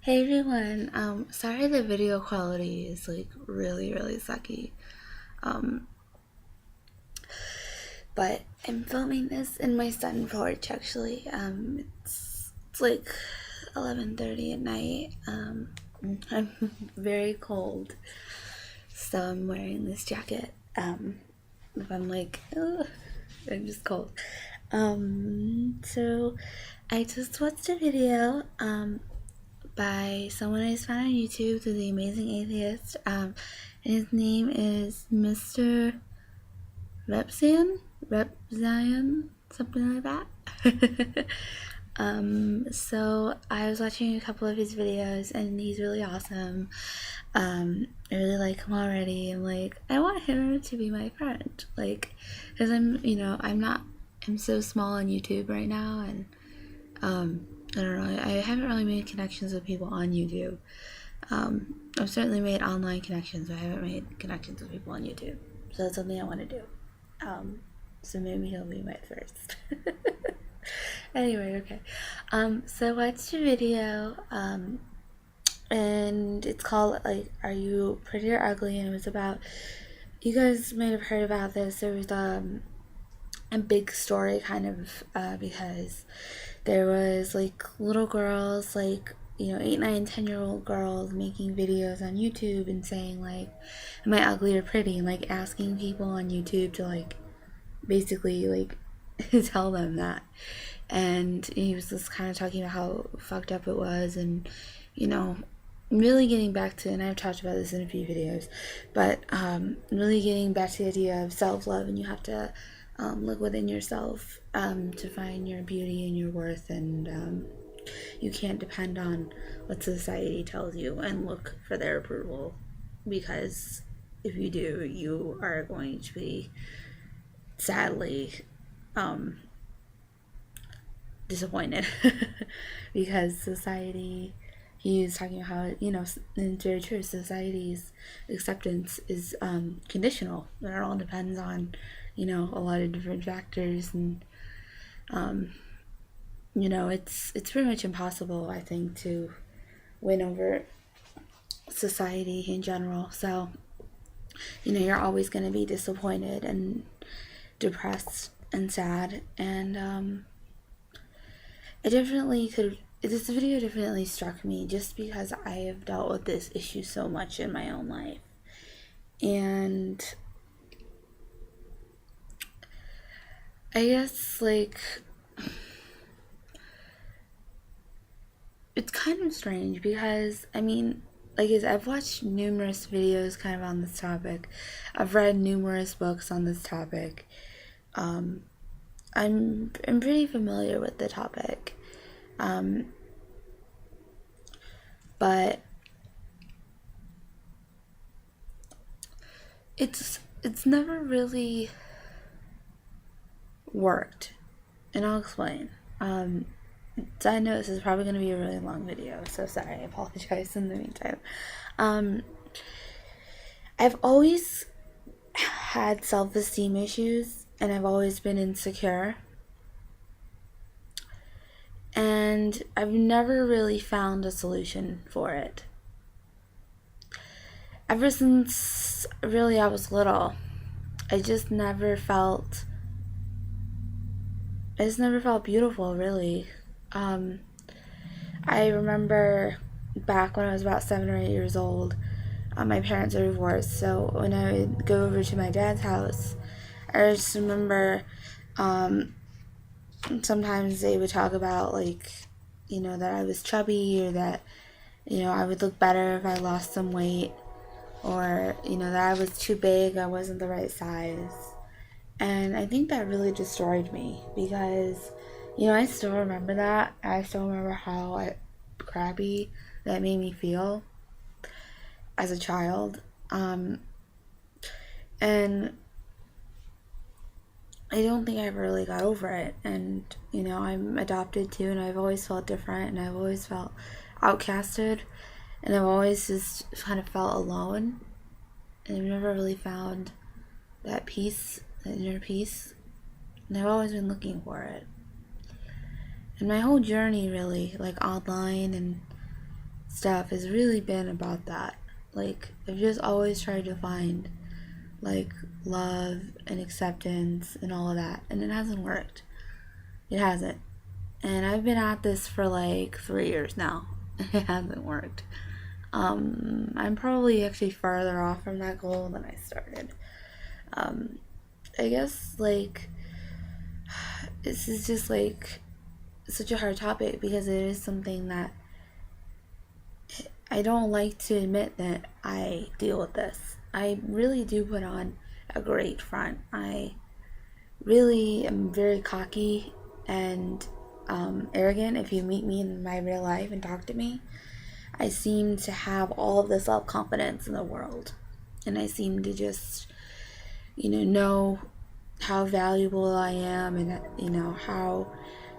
Hey everyone, sorry the video quality is like really sucky. Um, but I'm filming this in my sun porch actually. It's like 11:30 at night. I'm very cold, so I'm wearing this jacket. If I'm like, ugh, I'm just cold. So I just watched a video, by someone I found on YouTube through The Amazing Atheist. And his name is MrRepzion, something like that. So I was watching a couple of his videos, and he's really awesome. I really like him already. I'm like, I want him to be my friend, like, because I'm so small on YouTube right now, and I don't know. I haven't really made connections with people on YouTube. I've certainly made online connections, but I haven't made connections with people on YouTube. So that's something I want to do. So maybe he'll be my first. Anyway, okay. So I watched a video, and it's called, like, Are You Pretty or Ugly? And it was about, you guys might have heard about this. There was a big story kind of, because there was like little girls, like, 8, 9, 10-year-old girls making videos on YouTube and saying like, am I ugly or pretty, and like asking people on YouTube to like basically like tell them that. And he was just kind of talking about how fucked up it was, and really getting back to, and I've talked about this in a few videos, but really getting back to the idea of self-love, and you have to look within yourself to find your beauty and your worth, and you can't depend on what society tells you and look for their approval, because if you do, you are going to be sadly disappointed because society, he's talking about how, and it's very true, society's acceptance is conditional, and it all depends on a lot of different factors, and it's pretty much impossible, I think, to win over society in general. So you're always going to be disappointed and depressed and sad, and it definitely could. This video definitely struck me just because I have dealt with this issue so much in my own life. And I guess, like, it's kind of strange because, I mean, like, I've watched numerous videos kind of on this topic. I've read numerous books on this topic. I'm pretty familiar with the topic. But it's never really worked, and I'll explain. So I know this is probably going to be a really long video, so sorry, I apologize in the meantime. I've always had self-esteem issues, and I've always been insecure, and I've never really found a solution for it. Ever since really I was little, I just never felt beautiful, really. I remember back when I was about 7 or 8 years old, my parents are divorced, so when I would go over to my dad's house, I just remember sometimes they would talk about, like, that I was chubby, or that, I would look better if I lost some weight, or, that I was too big, I wasn't the right size. And I think that really destroyed me because, I still remember that. I still remember how crappy that made me feel as a child. And I don't think I ever really got over it. And, I'm adopted too, and I've always felt different, and I've always felt outcasted, and I've always just kind of felt alone. And I've never really found that peace, that inner peace. And I've always been looking for it. And my whole journey, really, like online and stuff has really been about that. Like, I've just always tried to find, like, love and acceptance and all of that, and it hasn't worked. It hasn't. And I've been at this for like 3 years now. It hasn't worked. I'm probably actually farther off from that goal than I started. I guess, like, this is just like such a hard topic because it is something that I don't like to admit that I deal with this. I really do put on a great front. I really am very cocky and arrogant. If you meet me in my real life and talk to me, I seem to have all of the self-confidence in the world. And I seem to just, know how valuable I am and, how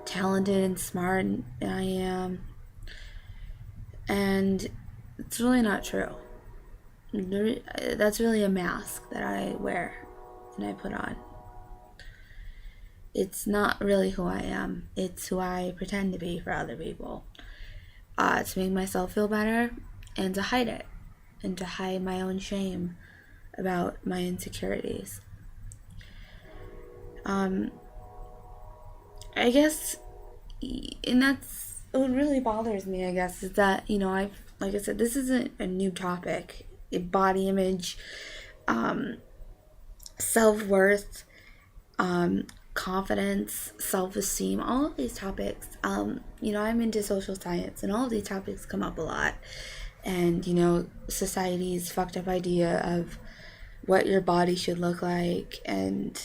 talented and smart I am. And it's really not true. That's really a mask that I wear and I put on. It's not really who I am. It's who I pretend to be for other people. To make myself feel better and to hide it. And to hide my own shame about my insecurities. I guess, and that's what really bothers me, I guess, is that, like I said, this isn't a new topic. Body image, self-worth, confidence, self-esteem, all of these topics, I'm into social science, and all of these topics come up a lot. And, society's fucked up idea of what your body should look like, and,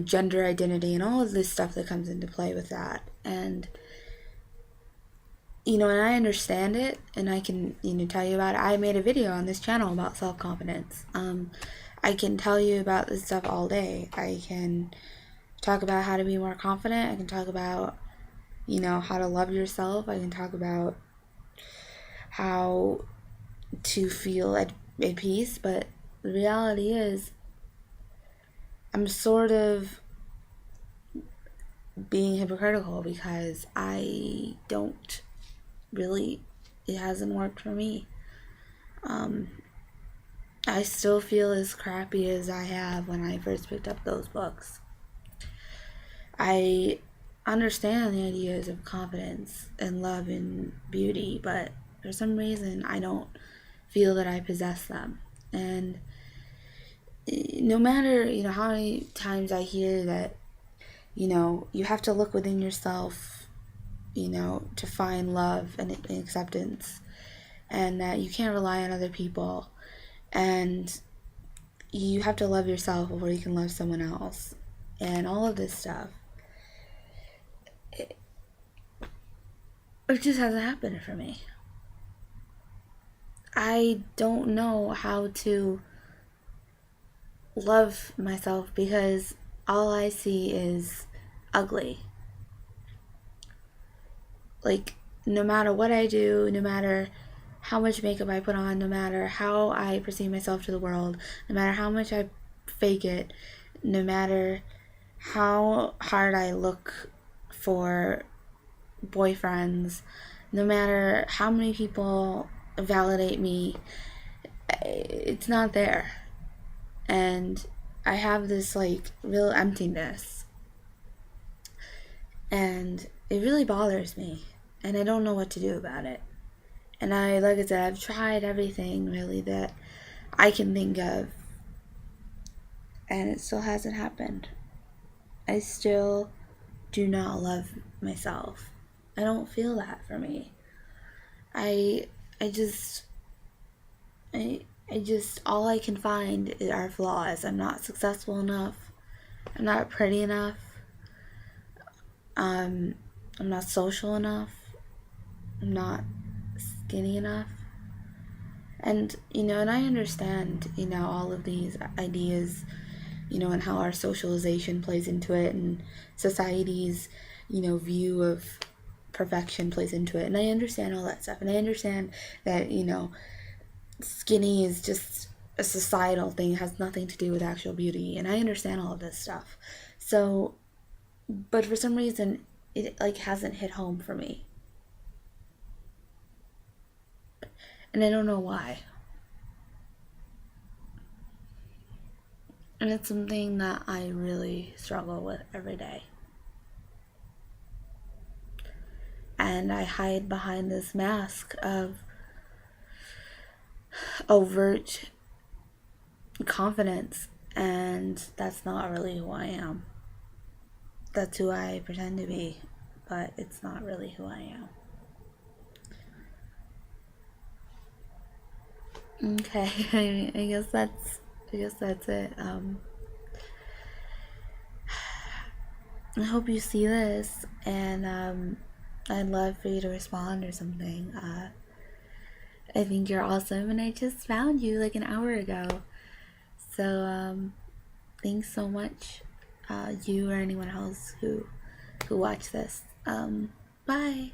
gender identity, and all of this stuff that comes into play with that. And, and I understand it, and I can, tell you about it. I made a video on this channel about self-confidence. I can tell you about this stuff all day. I can talk about how to be more confident. I can talk about, how to love yourself. I can talk about how to feel at peace. But the reality is, I'm sort of being hypocritical because I don't really, it hasn't worked for me. I still feel as crappy as I have when I first picked up those books. I understand the ideas of confidence and love and beauty, but for some reason I don't feel that I possess them. And no matter, how many times I hear that, you have to look within yourself, to find love and acceptance, and that you can't rely on other people, and you have to love yourself before you can love someone else, and all of this stuff, it just hasn't happened for me. I don't know how to love myself because all I see is ugly. Like, no matter what I do, no matter how much makeup I put on, no matter how I perceive myself to the world, no matter how much I fake it, no matter how hard I look for boyfriends, no matter how many people validate me, it's not there. And I have this, like, real emptiness. And it really bothers me. And I don't know what to do about it. And like I said, I've tried everything, really, that I can think of. And it still hasn't happened. I still do not love myself. I don't feel that for me. I just, all I can find are flaws. I'm not successful enough. I'm not pretty enough. I'm not social enough. I'm not skinny enough. And, and I understand, all of these ideas, and how our socialization plays into it, and society's, view of perfection plays into it. And I understand all that stuff. And I understand that, skinny is just a societal thing. It has nothing to do with actual beauty. And I understand all of this stuff. So, but for some reason, it, like, hasn't hit home for me. And I don't know why. And it's something that I really struggle with every day. And I hide behind this mask of overt confidence, and that's not really who I am. That's who I pretend to be, but it's not really who I am. Okay, I guess that's it. I hope you see this, and I'd love for you to respond or something. I think you're awesome, and I just found you like an hour ago. So thanks so much, you or anyone else who watched this. Bye.